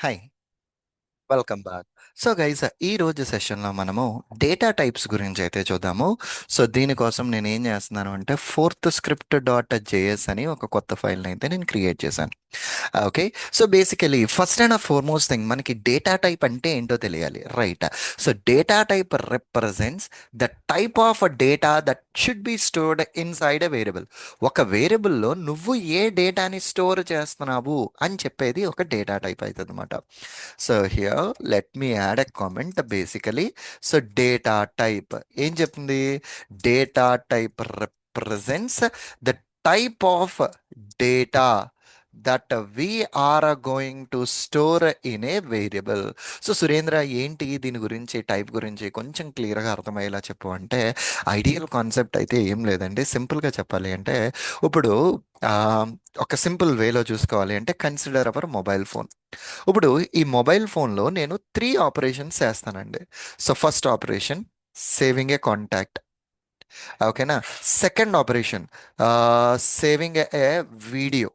Hi, welcome back. So guys, ఈ రోజు సెషన్లో మనము డేటా టైప్స్ గురించి అయితే చూద్దాము. సో దీనికోసం నేను ఏం చేస్తున్నాను అంటే ఫోర్త్ స్క్రిప్ట్ డాట్ జేఎస్ అని ఒక కొత్త ఫైల్ని అయితే నేను క్రియేట్ చేశాను. Okay. So basically first and foremost thing మనకి డేటా టైప్ అంటే ఏంటో తెలియాలి, right? So data type represents the type of data that should be stored inside a variable. ఒక వేరియబుల్లో నువ్వు ఏ డేటాని స్టోర్ చేస్తున్నావు అని చెప్పేది ఒక డేటా టైప్ అవుతుంది అనమాట. So here let me add a comment basically. So data type ఏం చెప్తుంది? Data type represents the type of data that we are going to store in a variable. So Surendra, ఏంటి దీని గురించి, టైప్ గురించి కొంచెం క్లియర్గా అర్థమయ్యేలా చెప్పు అంటే, ఐడియల్ కాన్సెప్ట్ అయితే ఏం లేదండి. సింపుల్గా చెప్పాలి అంటే, ఇప్పుడు ఆ, ఒక సింపుల్ వేలో చూసుకోవాలి అంటే కన్సిడర్ అవర్ మొబైల్ ఫోన్. ఇప్పుడు ఈ మొబైల్ ఫోన్లో నేను 3 ఆపరేషన్స్ చేస్తానండి. సో ఫస్ట్ ఆపరేషన్, సేవింగ్ ఏ కాంటాక్ట్. ఓకేనా? Second operation, saving A video.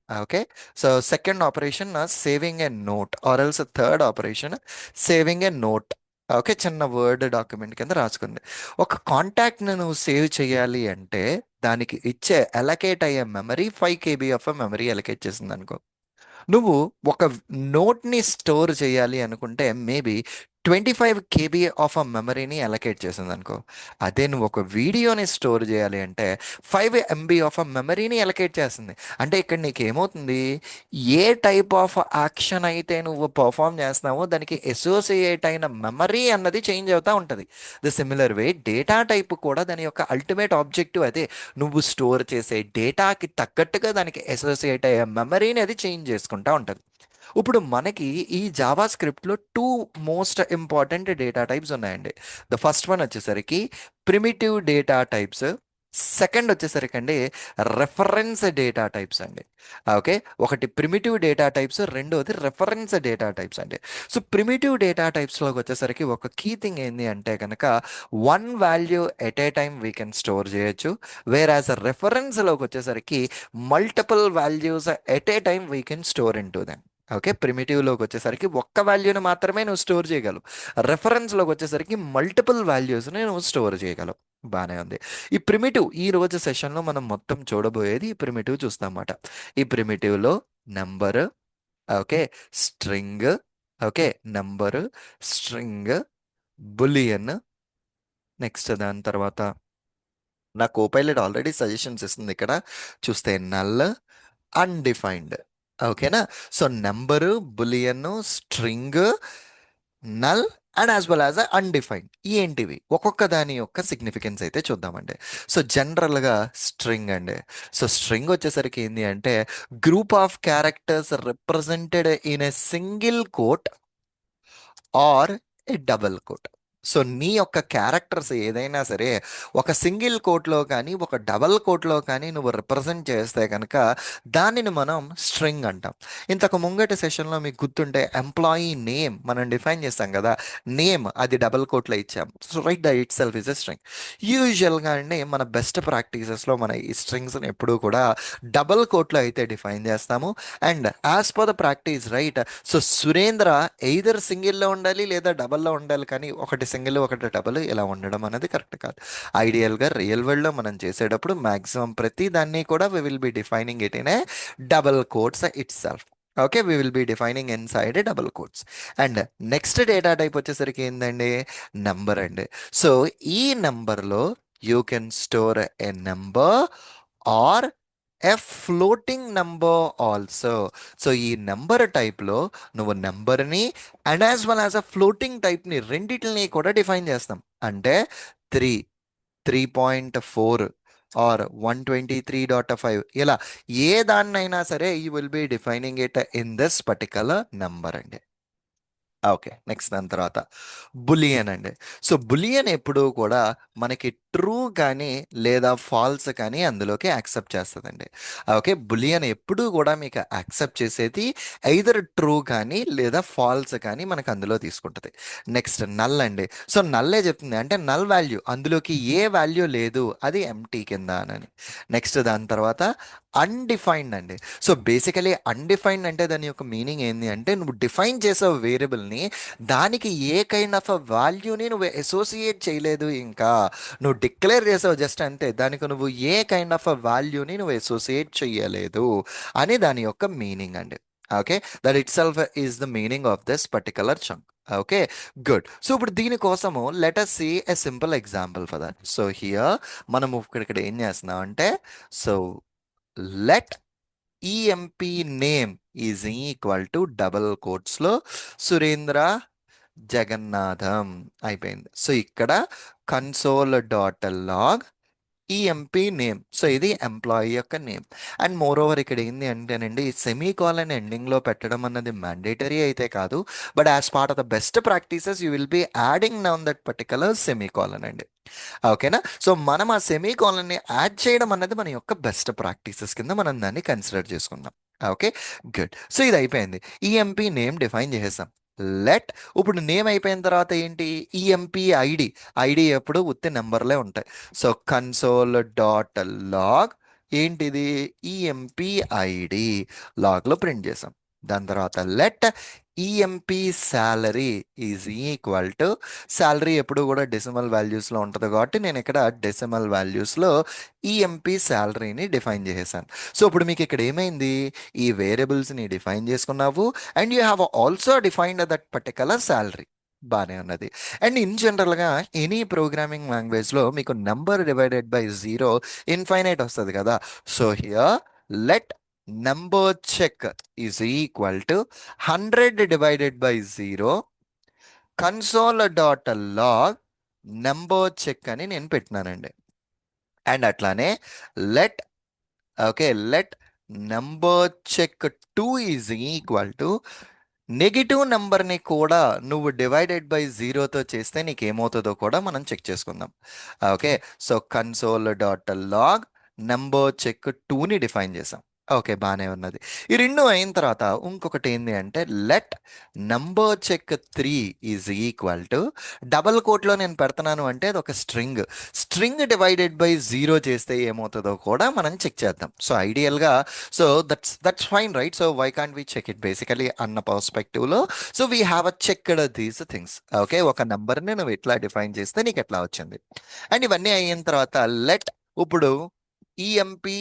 Okay. So second operation saving a note, or else third operation saving a note. Okay, చిన్న word document కింద రాసుకుంది. ఒక కాంటాక్ట్ని నువ్వు సేవ్ చేయాలి అంటే దానికి ఇచ్చే అలకేట్ అయ్యే memory 5 KB of memory allocate చేసింది అనుకో. నువ్వు ఒక నోట్ని స్టోర్ చేయాలి అనుకుంటే మేబీ 25 KB ఆఫ్ అ మెమరీని అలకేట్ చేసింది అనుకో. అదే నువ్వు ఒక వీడియోని స్టోర్ చేయాలి అంటే 5 MB ఆఫ్ అ మెమరీని అలకేట్ చేస్తుంది. అంటే ఇక్కడ నీకు ఏమవుతుంది? ఏ టైప్ ఆఫ్ యాక్షన్ అయితే నువ్వు పర్ఫామ్ చేస్తున్నావో దానికి అసోసియేట్ అయిన మెమరీ అన్నది చేంజ్ అవుతూ ఉంటుంది. The similar way data type కూడా దాని యొక్క అల్టిమేట్ ఆబ్జెక్టివ్ అదే. నువ్వు స్టోర్ చేసే డేటాకి తగ్గట్టుగా దానికి అసోసియేట్ అయ్యే మెమరీని అది చేంజ్ చేసుకుంటా ఉంటుంది. ఇప్పుడు మనకి ఈ జావా స్క్రిప్ట్లో 2 మోస్ట్ ఇంపార్టెంట్ డేటా టైప్స్ ఉన్నాయండి. ద ఫస్ట్ వన్ వచ్చేసరికి ప్రిమిటివ్ డేటా టైప్స్. సెకండ్ వచ్చేసరికి అండి రెఫరెన్స్ డేటా టైప్స్ అండి. ఓకే. ఒకటి ప్రిమిటివ్ డేటా టైప్స్, రెండోది రెఫరెన్స్ డేటా టైప్స్ అండి. సో ప్రిమిటివ్ డేటా టైప్స్లోకి వచ్చేసరికి ఒక కీ థింగ్ ఏంది అంటే కనుక 1 value at a time we can store చేయొచ్చు. వేర్ యాజ్ రెఫరెన్స్లోకి వచ్చేసరికి multiple values at a time we can store into them. Okay. ప్రిమిటివ్లోకి వచ్చేసరికి ఒక్క వాల్యూని మాత్రమే నువ్వు స్టోర్ చేయగలవు. రెఫరెన్స్లోకి వచ్చేసరికి మల్టిపుల్ వాల్యూస్ని నువ్వు స్టోర్ చేయగలవు. బాగానే ఉంది. ఈ ప్రిమిటివ్ ఈ రోజు సెషన్లో మనం మొత్తం చూడబోయేది ఈ ప్రిమిటివ్ చూస్తామన్నమాట. ఈ ప్రిమిటివ్లో number, okay, string, okay, number, string, boolean. Next దాని తర్వాత నా కోపైలట్ ఆల్రెడీ సజెషన్స్ ఇస్తుంది ఇక్కడ చూస్తే, నల్, అన్డిఫైన్డ్. ఓకేనా? So number, boolean, string, null and as well as undefined. ఏంటివి ఒక్కొక్క దాని యొక్క సిగ్నిఫికెన్స్ అయితే చూద్దామండి. సో జనరల్గా స్ట్రింగ్ అండి. సో స్ట్రింగ్ వచ్చేసరికి ఏంటి అంటే group of characters represented in a single quote or a double quote. So నీ యొక్క క్యారెక్టర్స్ ఏదైనా సరే ఒక సింగిల్ కోట్లో కానీ ఒక డబల్ కోట్లో కానీ నువ్వు రిప్రజెంట్ చేస్తే కనుక దానిని మనం స్ట్రింగ్ అంటాం. ఇంతకు ముంగటి సెషన్లో మీకు గుర్తుంటే ఎంప్లాయీ నేమ్ మనం డిఫైన్ చేస్తాం కదా. నేమ్ అది డబల్ కోట్లో ఇచ్చాం. So right the it self is a string. యూజువల్గా అండి మన బెస్ట్ ప్రాక్టీసెస్లో మన ఈ స్ట్రింగ్స్ని ఎప్పుడూ కూడా డబల్ కోట్లో అయితే డిఫైన్ చేస్తాము. And as per the practice, right? So Surendra either సింగిల్లో ఉండాలి లేదా డబల్లో ఉండాలి, కానీ ఒకటి సింగిల్ ఒకటి డబల్ ఇలా ఉండడం అనేది కరెక్ట్ కాదు. ఐడియల్గా రియల్ వరల్డ్లో మనం చేసేటప్పుడు మ్యాక్సిమం ప్రతి దాన్ని కూడా we will be defining it in a double quotes itself. Okay, we will be defining inside double quotes. And next data type వచ్చేసరికి ఏంటండి? నెంబర్ అండి. సో ఈ నెంబర్లో you can store a number or a floating number also. So ఈ number టైప్లో నువ్వు నెంబర్ని and as well as a floating టైప్ని రెండిటిని కూడా డిఫైన్ చేస్తాం. అంటే 3, 3.4 ఆర్ 123.5 ఇలా ఏ దాన్నైనా సరే you will be defining it in this particular number అండి. ఓకే. నెక్స్ట్ దాని తర్వాత బులియన్ అండి. సో బులియన్ ఎప్పుడూ కూడా మనకి ట్రూ కానీ లేదా ఫాల్స్ కానీ అందులోకి యాక్సెప్ట్ చేస్తుందండి. ఓకే. బులియన్ ఎప్పుడూ కూడా మీకు యాక్సెప్ట్ చేసేది ఐదర్ ట్రూ కానీ లేదా ఫాల్స్ కానీ మనకు అందులో తీసుకుంటుంది. నెక్స్ట్ నల్ అండి. సో నల్లే చెప్తుంది అంటే నల్ వాల్యూ, అందులోకి ఏ వాల్యూ లేదు, అది ఎంటీ కింద అని. నెక్స్ట్ దాని తర్వాత అన్డిఫైన్డ్ అండి. సో బేసికలీ అన్డిఫైన్డ్ అంటే దాని యొక్క మీనింగ్ ఏంది అంటే నువ్వు డిఫైన్ చేసే వేరియబుల్ని దానికి ఏ కైండ్ ఆఫ్ అ వాల్యూని నువ్వు అసోసియేట్ చేయలేదు, ఇంకా నువ్వు డిక్లేర్ చేసావు జస్ట్ అంతే, దానికి నువ్వు ఏ కైండ్ ఆఫ్ అ వాల్యూని నువ్వు అసోసియేట్ చేయలేదు అని దాని యొక్క మీనింగ్ అండి. Okay, that itself is the meaning of this particular chunk. Okay, good. So ఇప్పుడు దీనికోసము let us see a simple example for that. So here మనము ఇక్కడ ఏం చేస్తున్నాం అంటే, so let EMP name is equal to double కోట్స్లో సురేంద్ర జగన్నాథం అయిపోయింది. So ఇక్కడ console dot log EMP name, so ఇది ఎంప్లాయీ యొక్క నేమ్. అండ్ మోర్ ఓవర్ ఇక్కడ ఏంది అంటేనండి సెమీ కాలన్ ఎండింగ్లో పెట్టడం అన్నది మ్యాండేటరీ అయితే కాదు, but as part of the best practices you will be adding down that particular semi colon అండి. ఓకేనా? సో మనం ఆ సెమీ కాలన్ని యాడ్ చేయడం అన్నది మన యొక్క బెస్ట్ ప్రాక్టీసెస్ కింద మనం దాన్ని కన్సిడర్ చేసుకుందాం. Okay, good. సో ఇది అయిపోయింది. ఈఎంపీ నేమ్ డిఫైన్ చేసేసాం. లెట్ ఇప్పుడు నేమ్ అయిపోయిన తర్వాత ఏంటి, ఈఎంపీ ఐడి. ఐడి ఎప్పుడు ఉత్తి నెంబర్లే ఉంటాయి. సో కన్సోల్ డాట్ లాగ్ ఏంటిది, ఈఎంపీ ఐడి లాగ్లో ప్రింట్ చేసాం. దాని తర్వాత let EMP salary is equal to, salary ఎప్పుడు కూడా డెసిమల్ వాల్యూస్లో ఉంటుంది కాబట్టి నేను ఇక్కడ డెసిమల్ వాల్యూస్లో ఈఎంపీ శాలరీని డిఫైన్ చేసేసాను. సో ఇప్పుడు మీకు ఇక్కడ ఏమైంది, ఈ వేరియబుల్స్ని డిఫైన్ చేసుకున్నావు and you have also defined that particular salary. బాగానే ఉన్నది. అండ్ ఇన్ జనరల్గా ఎనీ ప్రోగ్రామింగ్ లాంగ్వేజ్లో మీకు number divided by zero infinite వస్తుంది కదా. So here let number check is equal to 100 divided by zero console dot log number check అని నేను పెట్టినానండి. అండ్ అట్లానే let, okay, let number check 2 is equal to negative నెంబర్ని కూడా నువ్వు divided by జీరోతో చేస్తే నీకు ఏమవుతుందో కూడా మనం చెక్ చేసుకుందాం. Okay, so console dot log number check 2ని డిఫైన్ చేసాం. ఓకే, బాగానే ఉన్నది. ఈ రెండు అయిన తర్వాత ఇంకొకటి ఏంటి అంటే let number check 3 is equal to, double కోట్లో నేను పెడుతున్నాను అంటే అది ఒక string. String divided by zero చేస్తే ఏమవుతుందో కూడా మనం చెక్ చేద్దాం. సో ఐడియల్గా, so that's fine right. So why can't we check it basically అన్న పర్స్పెక్టివ్లో. So we have a checked these things. Okay, ఒక నెంబర్ని నువ్వు ఎట్లా డిఫైన్ చేస్తే నీకు ఎట్లా వచ్చింది. అండ్ ఇవన్నీ అయిన తర్వాత లెట్ ఇప్పుడు ఈఎంపీ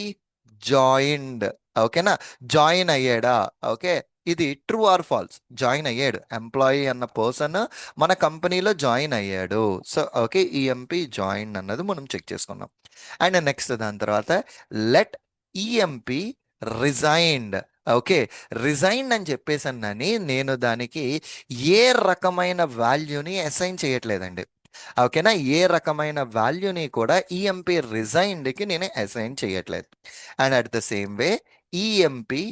జాయిన్డ్, ఓకేనా, జాయిన్ అయ్యాడా. ఓకే, ఇది ట్రూ ఆర్ ఫాల్స్, జాయిన్ అయ్యాడు ఎంప్లాయీ అన్న పర్సన్ మన కంపెనీలో జాయిన్ అయ్యాడు. సో ఓకే, ఈఎంపీ జాయిన్ అన్నది మనం చెక్ చేసుకున్నాం. అండ్ నెక్స్ట్ దాని తర్వాత let EMP resigned. Okay, resign అని చెప్పేసన్నాని నేను దానికి ఏ రకమైన వాల్యూని అసైన్ చేయట్లేదండి. ఓకేనా, ఏ రకమైన వాల్యూని కూడా ఈఎంపీ రిజైన్డ్కి నేను అసైన్ చేయట్లేదు. And at the same way EMP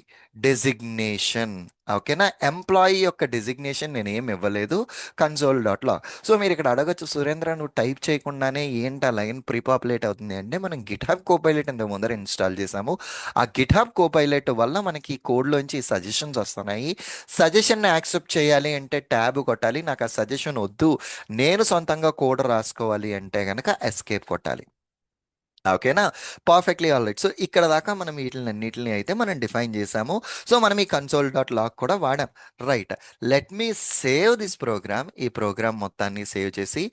designation, ఓకేనా, ఎంప్లాయీ యొక్క డెసిగ్నేషన్ నేను ఏం ఇవ్వలేదు కన్సోల్ డాట్లో. సో మీరు ఇక్కడ అడగచ్చు, సురేంద్ర నువ్వు టైప్ చేయకుండానే ఏంటి ఆ లైన్ ప్రీపాపులేట్ అవుతుంది అంటే, మనం గిట్హబ్ కోపైలట్ ఇంత ముందర ఇన్స్టాల్ చేసాము. ఆ గిట్హబ్ కోపైలట్ వల్ల మనకి ఈ కోడ్లోంచి సజెషన్స్ వస్తున్నాయి. సజెషన్ యాక్సెప్ట్ చేయాలి అంటే ట్యాబ్ కొట్టాలి, నాకు ఆ సజెషన్ వద్దు నేను సొంతంగా కోడ్ రాసుకోవాలి అంటే కనుక ఎస్కేప్ కొట్టాలి. ఓకేనా, పర్ఫెక్ట్లీ ఆల్ రైట్. సో ఇక్కడ దాకా మనం వీటిని అన్నిటిని అయితే మనం డిఫైన్ చేసాము. సో మనం ఈ కన్సోల్ డాట్ లాగ్ కూడా వాడాం. Right, let me save this program. ఈ ప్రోగ్రామ్ మొత్తాన్ని సేవ్ చేసి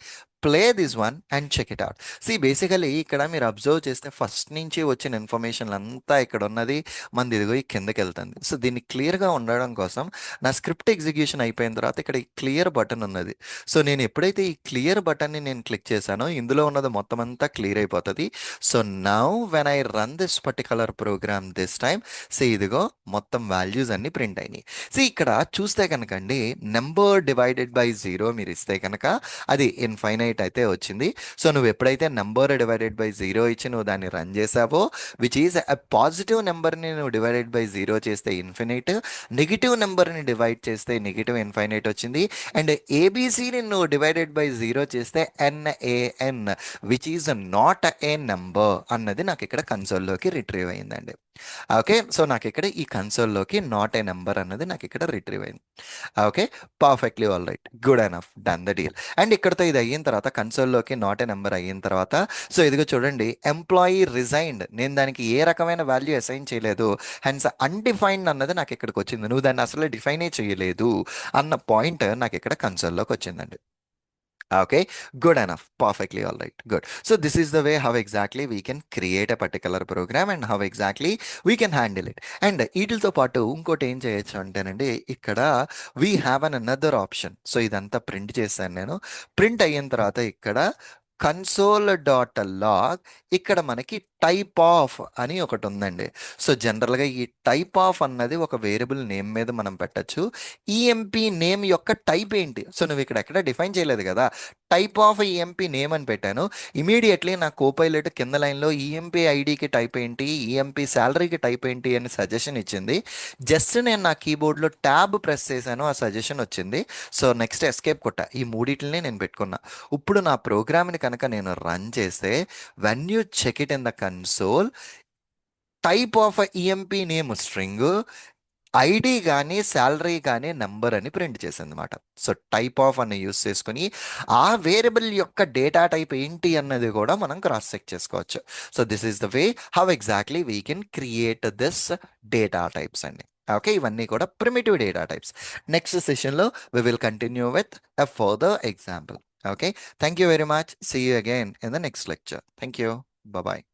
play this one and check it out. Basically ఇక్కడ మీరు అబ్జర్వ్ చేస్తే ఫస్ట్ నుంచి వచ్చిన ఇన్ఫర్మేషన్ అంతా ఇక్కడ ఉన్నది మనది ఇదిగో ఈ కిందకి వెళ్తుంది. సో దీన్ని క్లియర్గా ఉండడం కోసం నా స్క్రిప్ట్ ఎగ్జిక్యూషన్ అయిపోయిన తర్వాత ఇక్కడ ఈ క్లియర్ బటన్ ఉన్నది. సో నేను ఎప్పుడైతే ఈ క్లియర్ బటన్ని నేను క్లిక్ చేశానో ఇందులో ఉన్నది మొత్తం అంతా క్లియర్ అయిపోతుంది. So now when I run this particular program this time, ఇదిగో మొత్తం వాల్యూస్ అన్ని ప్రింట్ అయినాయి. ఇక్కడ చూస్తే కనుక అండి నెంబర్ డివైడెడ్ బై జీరో మీరు ఇస్తే కనుక అది ఇన్ఫైనైట్ అయితే వచ్చింది. సో నువ్వు ఎప్పుడైతే నెంబర్ డివైడెడ్ బై జీరో ఇచ్చి నువ్వు దాన్ని రన్ చేసావో, విచ్ ఈజ్ ఎ పాజిటివ్ నెంబర్ని నువ్వు డివైడెడ్ బై జీరో చేస్తే ఇన్ఫినైట్, నెగిటివ్ నెంబర్ని డివైడ్ చేస్తే నెగిటివ్ ఇన్ఫైనైట్ వచ్చింది. అండ్ ఏబిసిని నువ్వు డివైడెడ్ బై జీరో చేస్తే NaN which is not a number అన్నది నాకు ఇక్కడ కన్సోల్లోకి రిట్రీవ్ అయిందండి. ఓకే, సో నాకు ఇక్కడ ఈ కన్సోల్లోకి నాట్ ఏ నెంబర్ అన్నది నాకు ఇక్కడ రిట్రీవ్ అయింది. Okay, perfectly all right, good enough, done the deal. And ఇక్కడతో ఇది అయిన తర్వాత కన్సోల్లోకి నాట్ ఏ నెంబర్ అయిన తర్వాత, సో ఇదిగో చూడండి, ఎంప్లాయీ రిజైన్డ్, నేను దానికి ఏ రకమైన వాల్యూ అసైన్ చేయలేదు, హెన్స్ అన్డిఫైన్డ్ అన్నది నాకు ఇక్కడికి వచ్చింది, నువ్వు దాన్ని అసలు డిఫైనే చేయలేదు అన్న పాయింట్ నాకు ఇక్కడ కన్సోల్లోకి వచ్చిందండి. Okay, good enough. Perfectly all right. Good. So this is the way how exactly we can create a particular program and how exactly we can handle it. And వీటితో పాటు ఇంకోటి ఏం చేయొచ్చు అంటేనండి, ఇక్కడ we have an another option. So ఇదంతా print చేశాను నేను. ప్రింట్ అయిన తర్వాత ఇక్కడ కన్సోల్ డాట్ లాగ్, ఇక్కడ మనకి టైప్ ఆఫ్ అని ఒకటి ఉందండి. సో జనరల్గా ఈ టైప్ ఆఫ్ అన్నది ఒక వేరియబుల్ నేమ్ మీద మనం పెట్టచ్చు. ఈఎంపీ నేమ్ యొక్క టైప్ ఏంటి, సో నువ్వు ఇక్కడ ఎక్కడ డిఫైన్ చేయలేదు కదా, టైప్ ఆఫ్ ఈఎంపీ నేమ్ అని పెట్టాను. ఇమీడియట్లీ నా కోపైలట్ కింద లైన్లో ఈఎంపీ ఐడికి టైప్ ఏంటి, ఈఎంపీ శాలరీకి టైప్ ఏంటి అని సజెషన్ ఇచ్చింది. జస్ట్ నేను నా కీబోర్డ్లో ట్యాబ్ ప్రెస్ చేశాను, ఆ సజెషన్ వచ్చింది. సో నెక్స్ట్ ఎస్కేప్ కొట్టా, ఈ మూడిటిని నేను పెట్టుకున్నా. ఇప్పుడు నా ప్రోగ్రామ్ని కనుక నేను రన్ చేస్తే, when you check it in the console, type of EMP name string, ID కానీ శాలరీ కానీ నెంబర్ అని ప్రింట్ చేసింది అనమాట. సో టైప్ ఆఫ్ అని యూస్ చేసుకుని ఆ వేరియబుల్ యొక్క డేటా టైప్ ఏంటి అన్నది కూడా మనం క్రాస్ చెక్ చేసుకోవచ్చు. So this is the way how exactly we can create this data types అండి. ఓకే, ఇవన్నీ కూడా ప్రిమిటివ్ డేటా టైప్స్. నెక్స్ట్ సెషన్లో we will continue with a further example. Okay, thank you very much. See you again in the next lecture. Thank you. Bye.